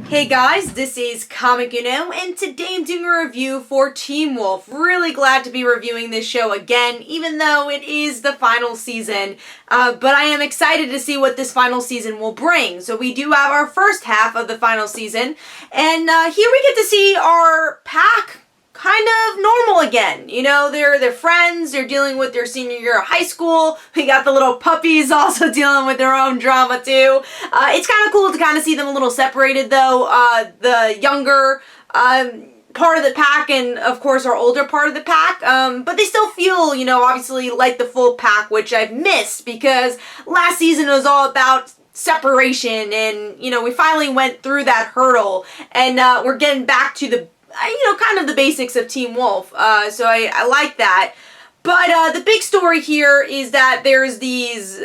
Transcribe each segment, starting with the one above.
Hey guys, this is Comic Uno, and today I'm doing a review for Teen Wolf. Really glad to be reviewing this show again, even though it is the final season. But I am excited to see what this final season will bring. So we do have our first half of the final season, and here we get to see our pack kind of normal again. You know, they're friends, they're dealing with their senior year of high school. We got the little puppies also dealing with their own drama too. It's kind of cool to kind of see them a little separated though. The younger part of the pack and of course our older part of the pack, but they still feel, you know, obviously like the full pack, which I've missed because last season was all about separation and, you know, we finally went through that hurdle and we're getting back to the kind of the basics of Teen Wolf, so I like that. But the big story here is that there's these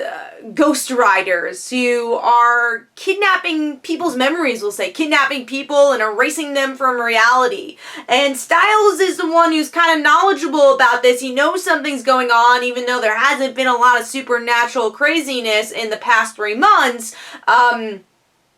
ghost riders who are kidnapping people's memories, we'll say. Kidnapping people and erasing them from reality. And Stiles is the one who's kind of knowledgeable about this. He knows something's going on, even though there hasn't been a lot of supernatural craziness in the past 3 months.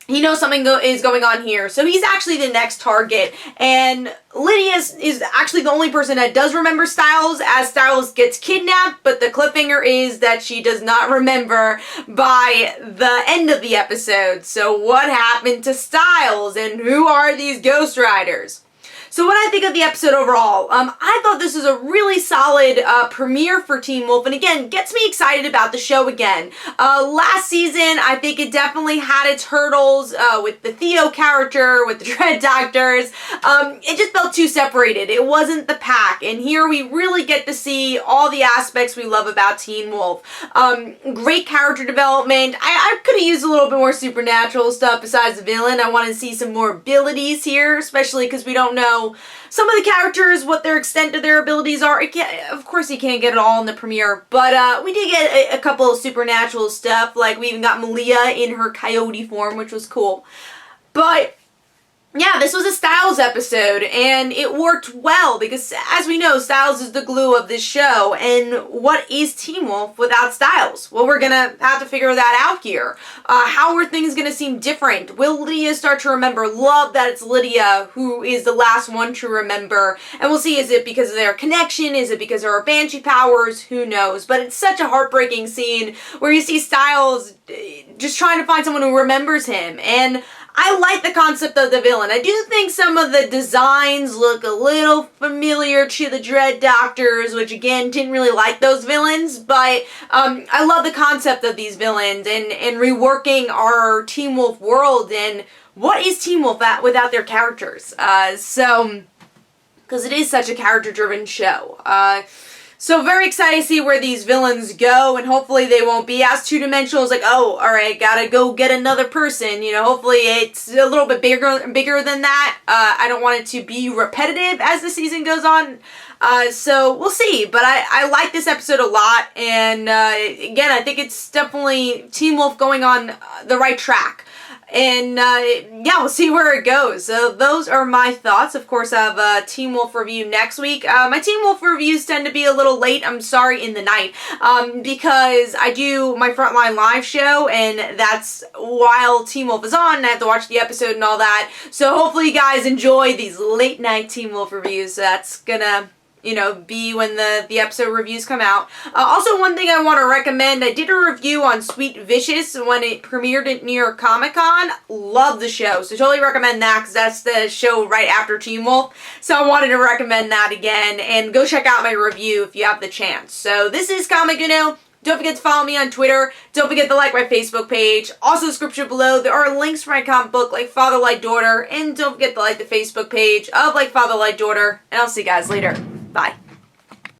He knows something is going on here, so he's actually the next target, and Lydia is actually the only person that does remember Stiles as Stiles gets kidnapped, but the cliffhanger is that she does not remember by the end of the episode. So what happened to Stiles, and who are these Ghost Riders? So what I think of the episode overall, I thought this is a really solid premiere for Teen Wolf, and again, gets me excited about the show again. Last season, I think it definitely had its hurdles with the Theo character, with the Dread Doctors. It just felt too separated. It wasn't the pack, and here we really get to see all the aspects we love about Teen Wolf. Great character development. I could have used a little bit more supernatural stuff besides the villain. I want to see some more abilities here, especially because we don't know some of the characters, what their extent of their abilities are. Of course, you can't get it all in the premiere, but we did get a couple of supernatural stuff. Like, we even got Malia in her coyote form, which was cool. But yeah, this was a Stiles episode, and it worked well, because as we know, Stiles is the glue of this show, and what is Teen Wolf without Stiles? Well, we're gonna have to figure that out here. How are things gonna seem different? Will Lydia start to remember? Love that it's Lydia who is the last one to remember, and we'll see, is it because of their connection? Is it because of her Banshee powers? Who knows? But it's such a heartbreaking scene where you see Stiles just trying to find someone who remembers him, and I like the concept of the villain. I do think some of the designs look a little familiar to the Dread Doctors, which again, didn't really like those villains, but I love the concept of these villains and reworking our Teen Wolf world, and what is Teen Wolf without their characters? Because it is such a character-driven show. So very excited to see where these villains go, and hopefully they won't be as two-dimensional as like, oh, alright, gotta go get another person. You know, hopefully it's a little bit bigger than that. I don't want it to be repetitive as the season goes on. So we'll see, but I like this episode a lot, and again, I think it's definitely Teen Wolf going on the right track. And yeah, we'll see where it goes. So those are my thoughts. Of course, I have a Teen Wolf review next week. My Teen Wolf reviews tend to be a little late, I'm sorry, in the night, because I do my Frontline Live show, and that's while Teen Wolf is on, and I have to watch the episode and all that. So hopefully you guys enjoy these late night Teen Wolf reviews. So that's gonna, you know, be when the episode reviews come out. Also, one thing I want to recommend, I did a review on Sweet Vicious when it premiered at New York Comic Con. Love the show, so totally recommend that, because that's the show right after Teen Wolf. So I wanted to recommend that again, and go check out my review if you have the chance. So this is Comic Uno. Don't forget to follow me on Twitter. Don't forget to like my Facebook page. Also, description below, there are links for my comic book, Like Father, Like Daughter. And don't forget to like the Facebook page of Like Father, Like Daughter. And I'll see you guys later. Bye.